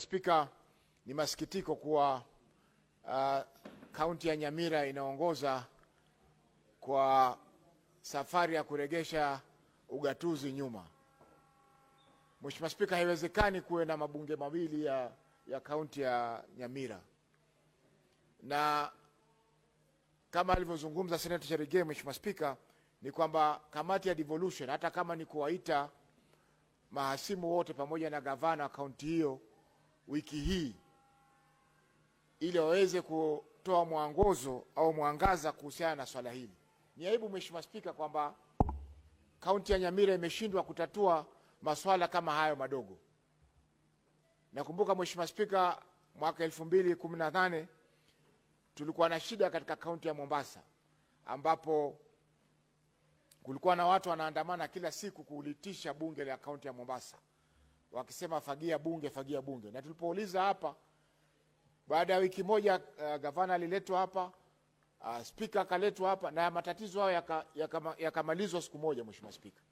Spika, ni masikitiko kuwa kaunti ya Nyamira inaongoza kwa safari ya kuregesha ugatuzi nyuma. Mheshimiwa Spika, haiwezekani kuwe na mabunge mawili ya kaunti ya Nyamira. Na kama alivyozungumza Senator Cherigei, Mheshimiwa Spika, ni kwamba kamati ya devolution, hata kama ni kuwaita mahasimu wote pamoja na gavana wa kaunti hiyo wiki hii ili waweze kutoa mwongozo au mwangaza kuhusiana na swala hili. Ni aibu Mheshimiwa Spika kwamba kaunti ya Nyamira imeshindwa kutatua masuala kama hayo madogo. Nakumbuka Mheshimiwa Spika, mwaka 2018 tulikuwa na shida katika kaunti ya Mombasa ambapo kulikuwa na watu wanaandamana kila siku kuulitisha bunge la kaunti ya Mombasa wakisema fagia bunge, fagia bunge. Na tulipouliza hapa, baada ya wiki moja gavana aliletwa hapa, spika akaletwa hapa, na matatizo hayo yakamalizwa siku moja, Mheshimiwa Spika.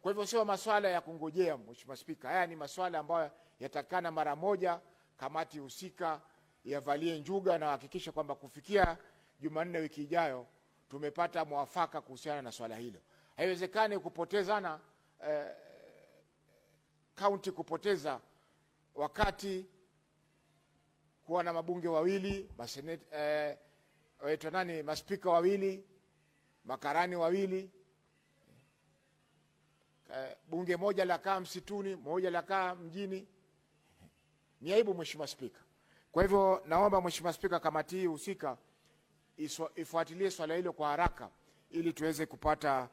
Kwa hivyo sio masuala ya kungojea, Mheshimiwa Spika. Haya ni masuala ambayo yatakana mara moja, kamati husika yavalie njuga na hakikisha kwamba kufikia Jumanne wiki ijayo tumepata mwafaka kuhusiana na swala hilo. Haiwezekani kupotezana kaunti kupoteza wakati kuwa na mabunge wawili, maspika wawili, makarani wawili, bunge moja la kaa msituni, moja la kaa mjini. Ni aibu Mheshimiwa Spika. Kwa hivyo naomba Mheshimiwa Spika, kamati hii husika ifuatilie swala hilo kwa haraka ili tuweze kupata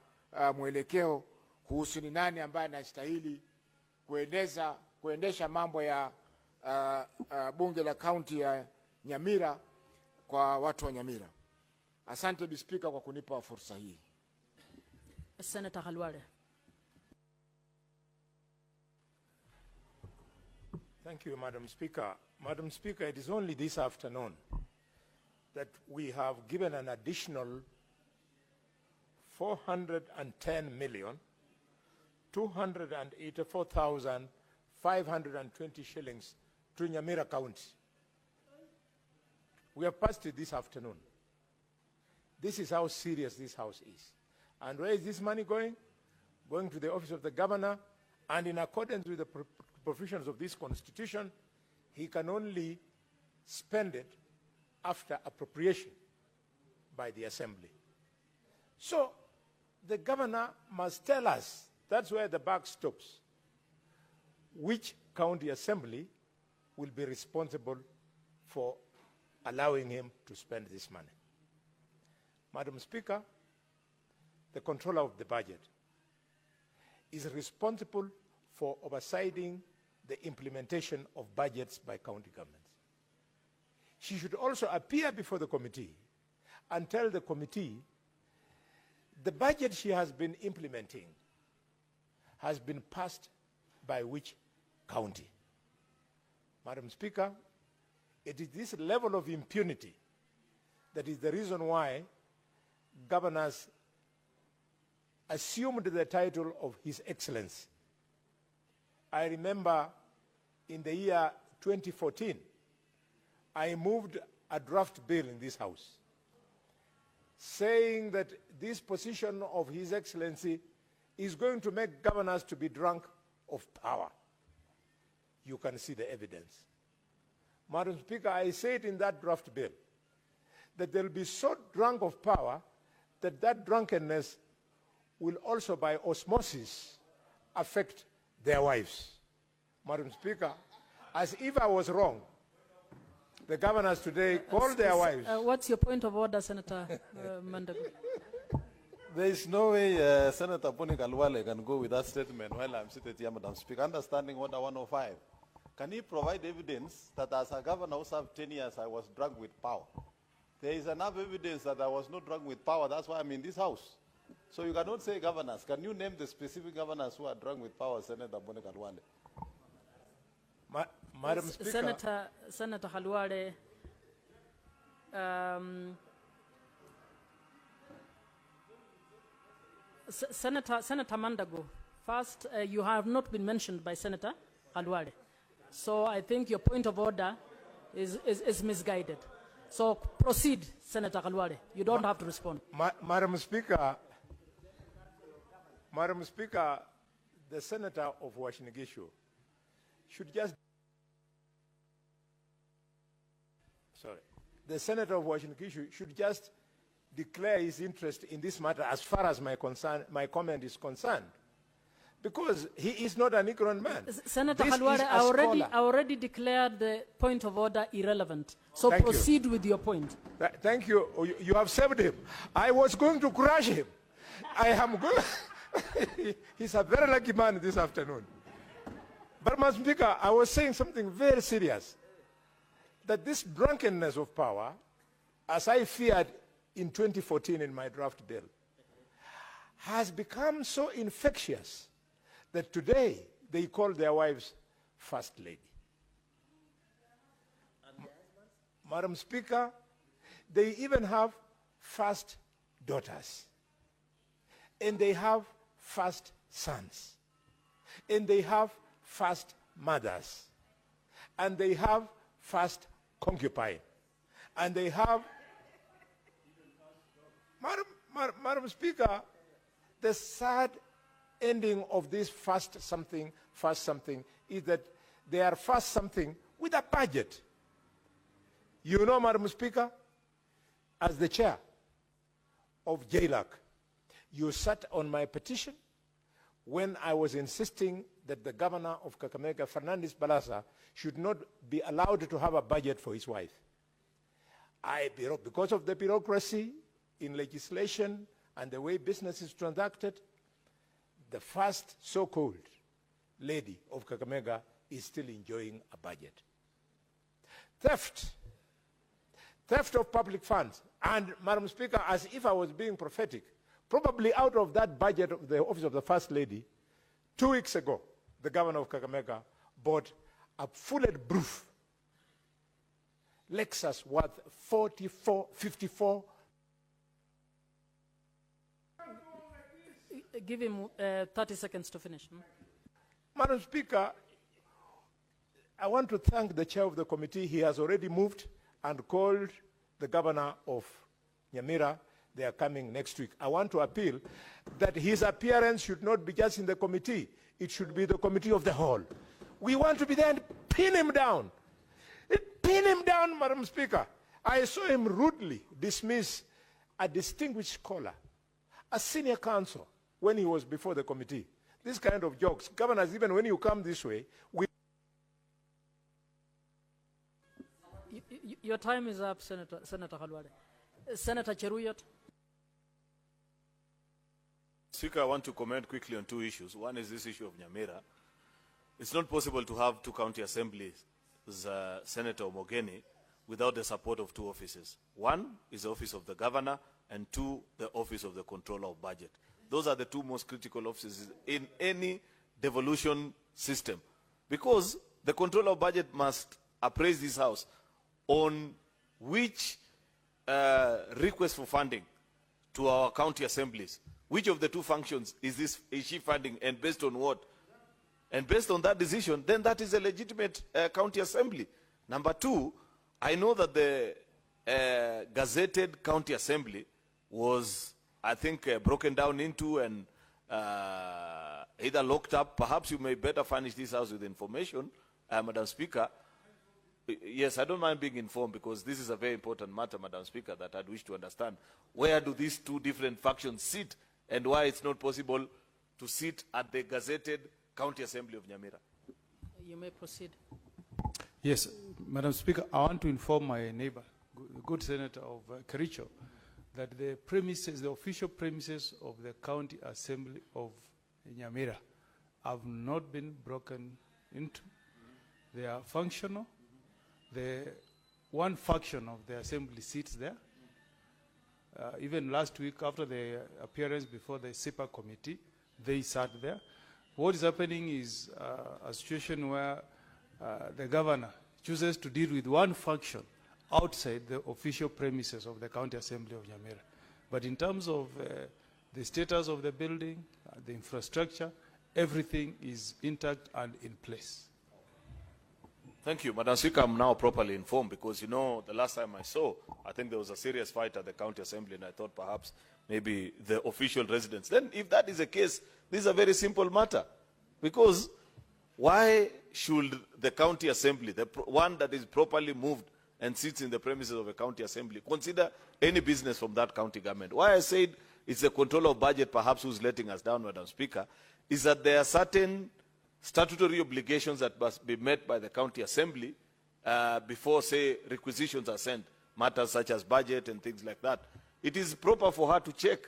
mwelekeo kuhusu ni nani ambaye anastahili kuendesha mambo ya bunge la kaunti ya Nyamira kwa watu wa Nyamira. Asante Bi Spika kwa kunipa fursa hii. Senator Halwale. Thank you, Madam Speaker. Madam Speaker, it is only this afternoon that we have given an additional 410,284,520 shillings to Nyamira County. We have passed it this afternoon. This is how serious this House is. And where is this money going? Going to the office of the governor, and in accordance with the provisions of this constitution, he can only spend it after appropriation by the assembly. So the governor must tell us, that's where the buck stops, which county assembly will be responsible for allowing him to spend this money. Madam Speaker, the controller of the budget is responsible for overseeing the implementation of budgets by county governments. She should also appear before the committee and tell the committee the budget she has been implementing has been passed by which county. Madam Speaker, it is this level of impunity that is the reason why governors assumed the title of His Excellency. I remember in the year 2014, I moved a draft bill in this House saying that this position of His Excellency is going to make governors to be drunk of power. You can see the evidence. Madam Speaker, I said in that draft bill that they'll be so drunk of power that that drunkenness will also by osmosis affect their wives. Madam Speaker, as if I was wrong, the governors today call their wives. What's your point of order, Senator Mandago? There is no way Senator Boni Kalwale can go with that statement while I'm sitting here, Madam Speaker. Understanding Order 105. Can he provide evidence that as a governor who served 10 years, I was drunk with power? There is enough evidence that I was not drunk with power. That's why I'm in this House. So you cannot say governors. Can you name the specific governors who are drunk with power, Senator Boni Kalwale? Madam Speaker. Senator Halwale, Senator Mandago, first, you have not been mentioned by Senator Halwale. So I think your point of order is misguided. So proceed, Senator Khalwale. You don't have to respond. Madam Speaker, the Senator of Washinigishu should just, the Senator of Washinigishu should just declare his interest in this matter as far as my comment is concerned. Because he is not an ignorant man. Senator This Khalwale, is a I scholar. already declared the point of order irrelevant. So Thank you. proceed with your point. Thank you. You have saved him. I was going to crush him. I am going. He's a very lucky man this afternoon. But, Madam Speaker, I was saying something very serious. That this drunkenness of power, as I feared in 2014 in my draft bill, has become so infectious that today they call their wives First Lady. Madam Speaker, they even have first daughters. And they have first sons. And they have first mothers. And they have first concubine. And they have... Madam Speaker, the sad ending of this first something is that they are first something with a budget. You know, Madam Speaker, as the chair of JLAC, you sat on my petition when I was insisting that the governor of Kakamega, Fernandes Balasa, should not be allowed to have a budget for his wife. Because of the bureaucracy in legislation and the way business is transacted, the first so-called lady of Kakamega is still enjoying a budget. Theft of public funds. And, Madam Speaker, as if I was being prophetic, probably out of that budget of the office of the First Lady, 2 weeks ago, the governor of Kakamega bought a bulletproof Lexus worth 54. Give him 30 seconds to finish. Madam Speaker, I want to thank the chair of the committee. He has already moved and called the governor of Nyamira. They are coming next week. I want to appeal that his appearance should not be just in the committee. It should be the committee of the whole. We want to be there and pin him down. Pin him down, Madam Speaker. I saw him rudely dismiss a distinguished scholar, a senior counsel, when he was before the committee. This kind of jokes. Governors, even when you come this way, Your time is up, Senator Khalwale. Senator Cheruyot. Speaker, I want to comment quickly on two issues. One is this issue of Nyamira. It's not possible to have two county assemblies, Senator Omogeni, without the support of two offices. One is the office of the governor, and two, the office of the controller of budget. Those are the two most critical offices in any devolution system, because the controller of budget must appraise this house on which request for funding to our county assemblies. Which of the two functions is she funding, and based on what? And based on that decision, then that is a legitimate county assembly. Number two, I know that the gazetted county assembly was, I think, broken down into and either locked up. Perhaps you may better furnish this house with information, Madam Speaker. Yes, I don't mind being informed, because this is a very important matter, Madam Speaker, that I'd wish to understand. Where do these two different factions sit, and why it's not possible to sit at the gazetted County Assembly of Nyamira? You may proceed. Yes, Madam Speaker, I want to inform my neighbor, good Senator of Kericho, that the premises, the official premises of the County Assembly of Nyamira have not been broken into. They are functional. The one faction of the assembly sits there. Even last week, after the appearance before the SIPA committee, they sat there. What is happening is a situation where the governor chooses to deal with one faction outside the official premises of the County Assembly of Nyamira. But in terms of the status of the building, the infrastructure, everything is intact and in place. Thank you, Madam Speaker. I'm now properly informed because, you know, the last time I saw, I think there was a serious fight at the county assembly, and I thought perhaps maybe the official residents. Then if that is the case, this is a very simple matter. Because why should the county assembly, the one that is properly moved and sits in the premises of a county assembly, consider any business from that county government? Why I said it's the control of budget perhaps who's letting us down, Madam Speaker, is that there are certain statutory obligations that must be met by the county assembly before, say, requisitions are sent, matters such as budget and things like that. It is proper for her to check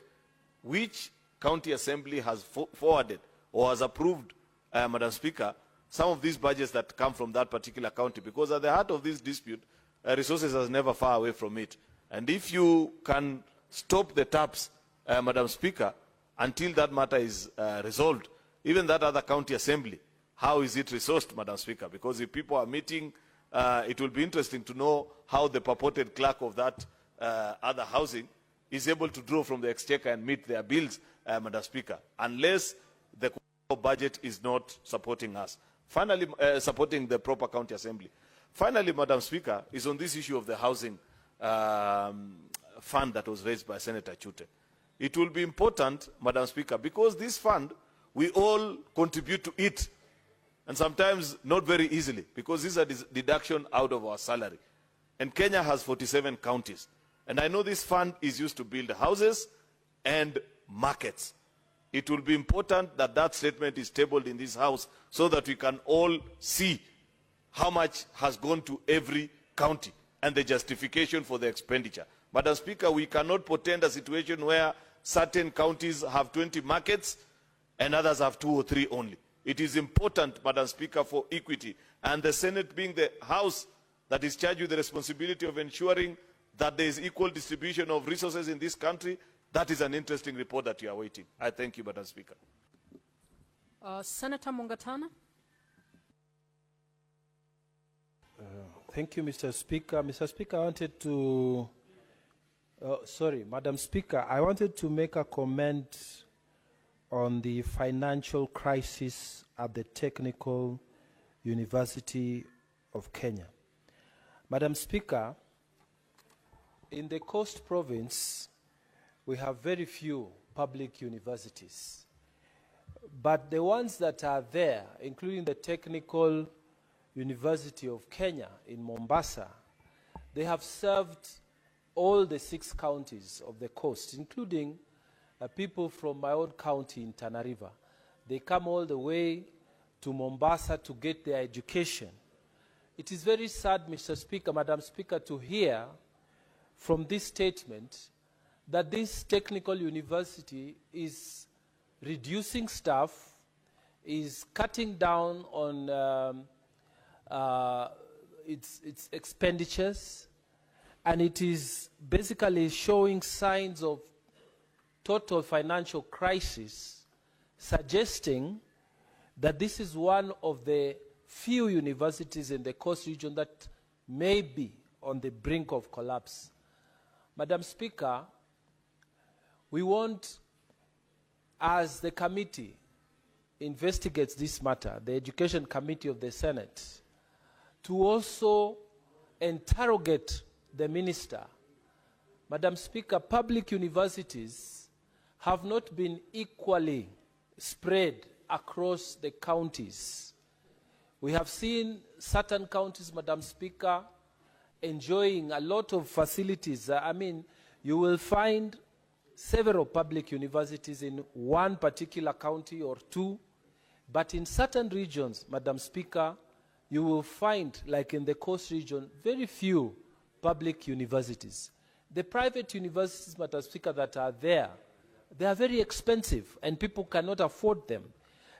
which county assembly has forwarded or has approved, Madam Speaker, some of these budgets that come from that particular county, because at the heart of this dispute, resources are never far away from it. And if you can stop the taps, Madam Speaker, until that matter is resolved, even that other county assembly, how is it resourced, Madam Speaker? Because if people are meeting, it will be interesting to know how the purported clerk of that other housing is able to draw from the exchequer and meet their bills, Madam Speaker, unless the budget is not supporting us. Finally, supporting the proper county assembly. Finally, Madam Speaker, is on this issue of the housing fund that was raised by Senator Chute. It will be important, Madam Speaker, because this fund, we all contribute to it, and sometimes not very easily, because this is a deduction out of our salary. And Kenya has 47 counties. And I know this fund is used to build houses and markets. It will be important that that statement is tabled in this House so that we can all see how much has gone to every county and the justification for the expenditure. Madam Speaker, we cannot pretend a situation where certain counties have 20 markets and others have 2 or 3 only. It is important, Madam Speaker, for equity, and the Senate being the House that is charged with the responsibility of ensuring that there is equal distribution of resources in this country. That is an interesting report that you are waiting. I thank you, Madam Speaker. Senator Mungatana. Thank you, Mr. Speaker. Mr. Speaker, I wanted to, Madam Speaker, I wanted to make a comment on the financial crisis at the Technical University of Kenya. Madam Speaker, in the Coast Province, we have very few public universities. But the ones that are there, including the Technical University of Kenya in Mombasa, they have served all the 6 counties of the coast, including people from my own county in Nyaribo. They come all the way to Mombasa to get their education. It is very sad, Mr. Speaker, Madam Speaker, to hear from this statement that this technical university is reducing staff, is cutting down on its expenditures, and it is basically showing signs of total financial crisis, suggesting that this is one of the few universities in the coast region that may be on the brink of collapse. Madam Speaker, we want, as the committee investigates this matter, the Education Committee of the Senate, to also interrogate the minister. Madam Speaker, public universities have not been equally spread across the counties. We have seen certain counties, Madam Speaker, enjoying a lot of facilities. I mean, you will find several public universities in one particular county or 2, but in certain regions, Madam Speaker, you will find, like in the coast region, very few public universities. The private universities, Madam Speaker, that are there, they are very expensive and people cannot afford them.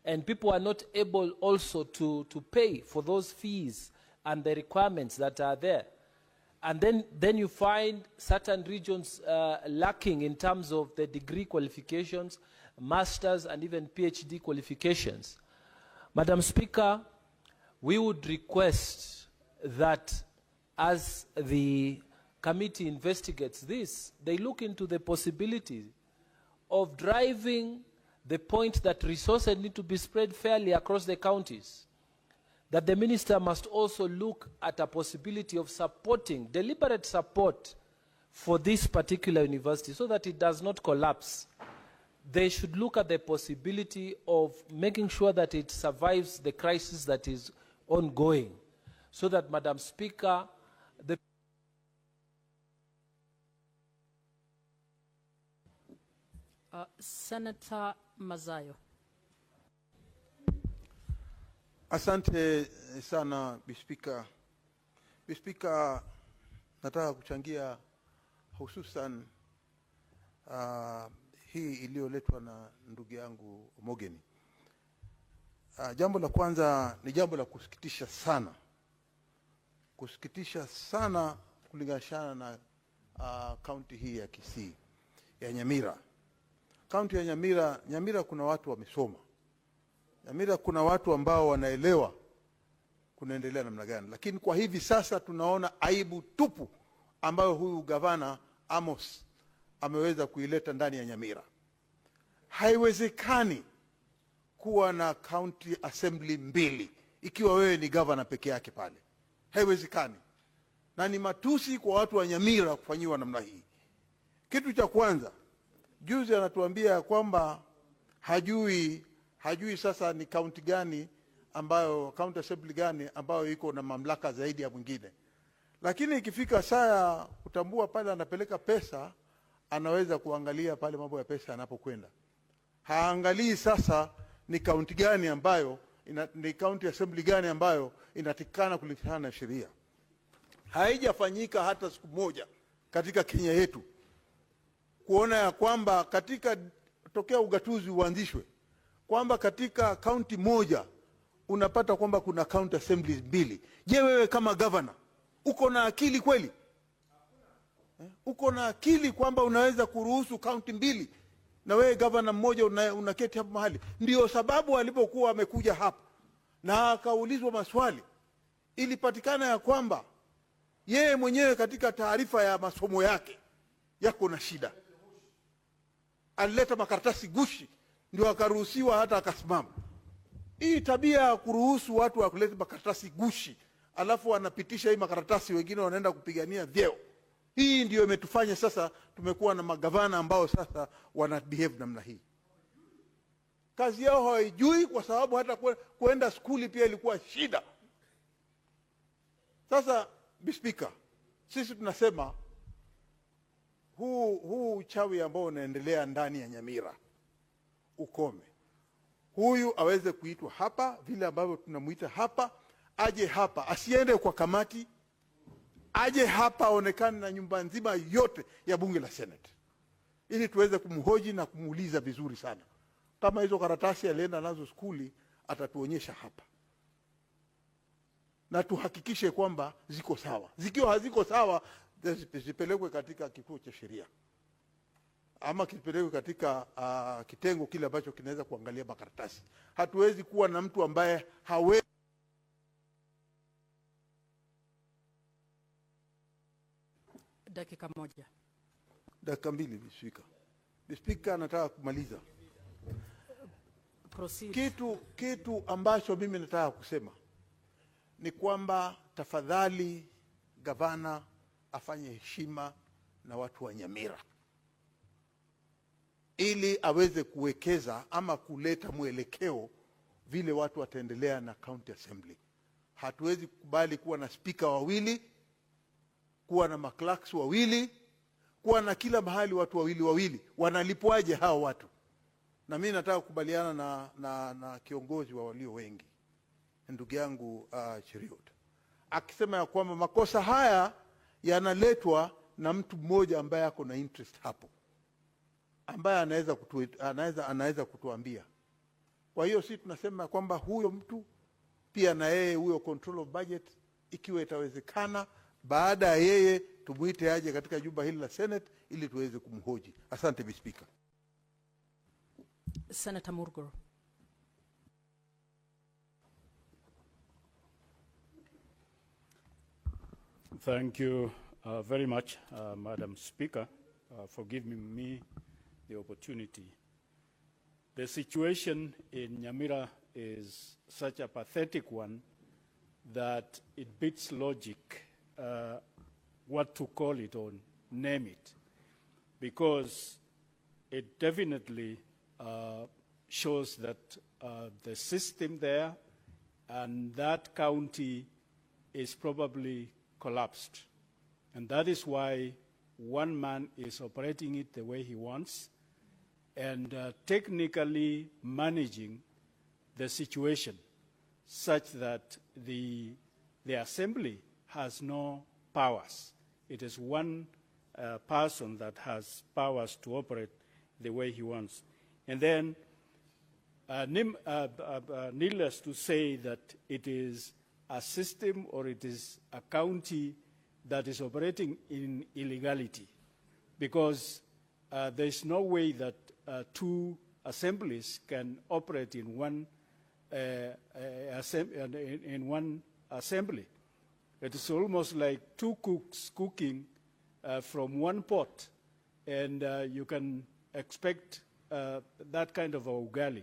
And people are not able also to pay for those fees and the requirements that are there. And then you find certain regions lacking in terms of the degree qualifications, master's and even PhD qualifications. Madam Speaker, we would request that as the committee investigates this, they look into the possibility of driving the point that resources need to be spread fairly across the counties. that the minister must also look at a possibility of supporting, deliberate support for this particular university so that it does not collapse. They should look at the possibility of making sure that it survives the crisis that is ongoing, so that, Madam Speaker, the Senator Mazayo. Asante sana Bispika. Bispika, nataka kuchangia hususan hii iliyoletwa na ndugu yangu Mogeni. Jambo la kwanza ni jambo la kusikitisha sana. Kusikitisha sana kulingana na kaunti hii ya Kisii, ya Nyamira. Kaunti ya Nyamira kuna watu wamesoma. Nyamira kuna watu ambao wanaelewa kunaendelea namna gani. Lakini kwa hivi sasa tunaona aibu tupu ambayo huyu gavana Amos ameweza kuileta ndani ya Nyamira. Haiwezekani kuwa na county assembly mbili ikiwa wewe ni governor peke yake pale. Haiwezekani. Na ni matusi kwa watu wa Nyamira kufanyiwa namna hii. Kitu cha kwanza, juzi anatuambia kwamba hajui sasa ni county gani ambayo, county assembly gani ambayo iko na mamlaka zaidi ya mwingine. Lakini ikifika saa kutambua pale anapeleka pesa, anaweza kuangalia pale mambo ya pesa yanapokwenda. Haangalii sasa ni county gani ambayo, ni county assembly gani ambayo inatikana kulingana na sheria. Haijafanyika hata siku moja katika Kenya yetu kuona ya kwamba katika tokea ugatuzi uanzishwe kwamba katika county moja unapata kwamba kuna county assemblies mbili. Je, wewe kama governor uko na akili kweli? Uko na akili kwamba unaweza kuruhusu county mbili na wewe governor mmoja unaketi hapo mahali? Ndio sababu alipokuwa amekuja hapa na akaulizwa maswali, ilipatikana ya kwamba yeye mwenyewe katika taarifa ya masomo yake yako na shida. Alileta makaratasi gushi ndio akaruhusiwa hata akasimama. Hii tabia ya kuruhusu watu wa kuleta makaratasi gushi alafu wanapitisha hii makaratasi, wengine wanaenda kupigania vyeo, hii ndio imetufanya sasa tumekuwa na magavana ambao sasa wana behave namna hii. Kazi yao hawajui kwa sababu hata kuenda skuli pia ilikuwa shida. Sasa Bispika, sisi tunasema huu uchawi ambao unaendelea ndani ya Nyamira ukome. Huyu aweze kuitwa hapa vile ambavyo tunamuita hapa, aje hapa, asiende kwa kamati, aje hapa aonekane na nyumba nzima yote ya bunge la Senate, ili tuweze kumhoji na kumuuliza vizuri sana. Kama hizo karatasi alienda nazo skuli atatuonyesha hapa, na tuhakikishe kwamba ziko sawa. Zikiwa haziko sawa, zipelekwe katika kituo cha sheria ama kipelekwe katika kitengo kile ambacho kinaweza kuangalia makaratasi. Hatuwezi kuwa na mtu ambaye hawezi. Dakika moja. Dakika mbili, Bispika. Bispika, nataka kumaliza. Proceed. Kitu ambacho mimi nataka kusema ni kwamba tafadhali gavana afanye heshima na watu wa Nyamira ili aweze kuwekeza ama kuleta mwelekeo vile watu wataendelea na county assembly. Hatuwezi kukubali kuwa na speaker wawili, kuwa na maclerks wawili, kuwa na kila mahali watu wawili. Wanalipwaje hao watu? Na mimi nataka kukubaliana na kiongozi wa walio wengi, ndugu yangu Cheriot, akisema ya kwamba makosa haya yanaletwa na mtu mmoja ambaye ako na interest hapo, ambaye anaweza kutuambia. Kwa hiyo sisi tunasema kwamba huyo mtu pia na yeye huyo control of budget, ikiwa itawezekana, baada ya yeye tumuite aje katika jumba hili la Senate ili tuweze kumhoji. Asante Bispika. Senator Murgoro. Thank you very much, Madam Speaker, for giving me the opportunity. The situation in Nyamira is such a pathetic one that it beats logic what to call it or name it, because it definitely shows that the system there and that county is probably collapsed. And that is why one man is operating it the way he wants and technically managing the situation such that the assembly has no powers. It is one person that has powers to operate the way he wants. And then, needless to say that it is a system or it is a county that is operating in illegality, because there is no way that two assemblies can operate in one assembly. It is almost like two cooks cooking from one pot, and you can expect that kind of a ugali.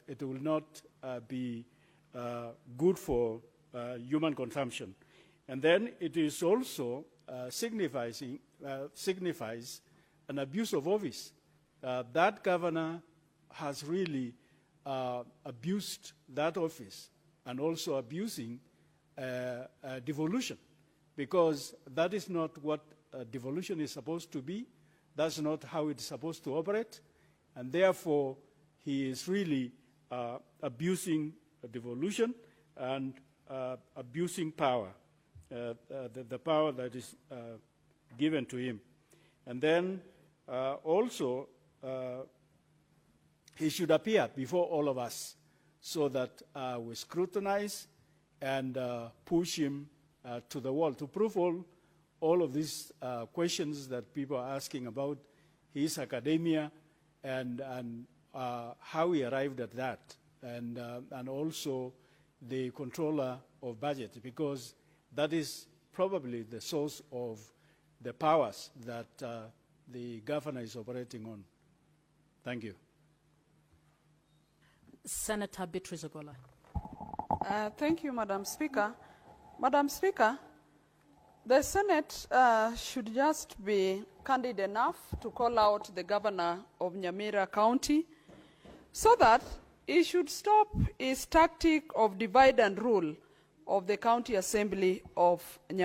It will not be good for human consumption. And then it is also signifies an abuse of office. That governor has really abused that office and also abusing devolution, because that is not what devolution is supposed to be. That's not how it's supposed to operate. And therefore, he is really abusing devolution and abusing power, the power that is given to him. And then also, he should appear before all of us so that we scrutinize and push him to the wall to prove all of these questions that people are asking about his academia and how he arrived at that, and also the controller of budget, because that is probably the source of the powers that the governor is operating on. Thank you. Senator Beatrice Ogola. Thank you, Madam Speaker. Madam Speaker, the Senate should just be candid enough to call out the governor of Nyamira County so that he should stop his tactic of divide and rule of the County Assembly of Nyamira.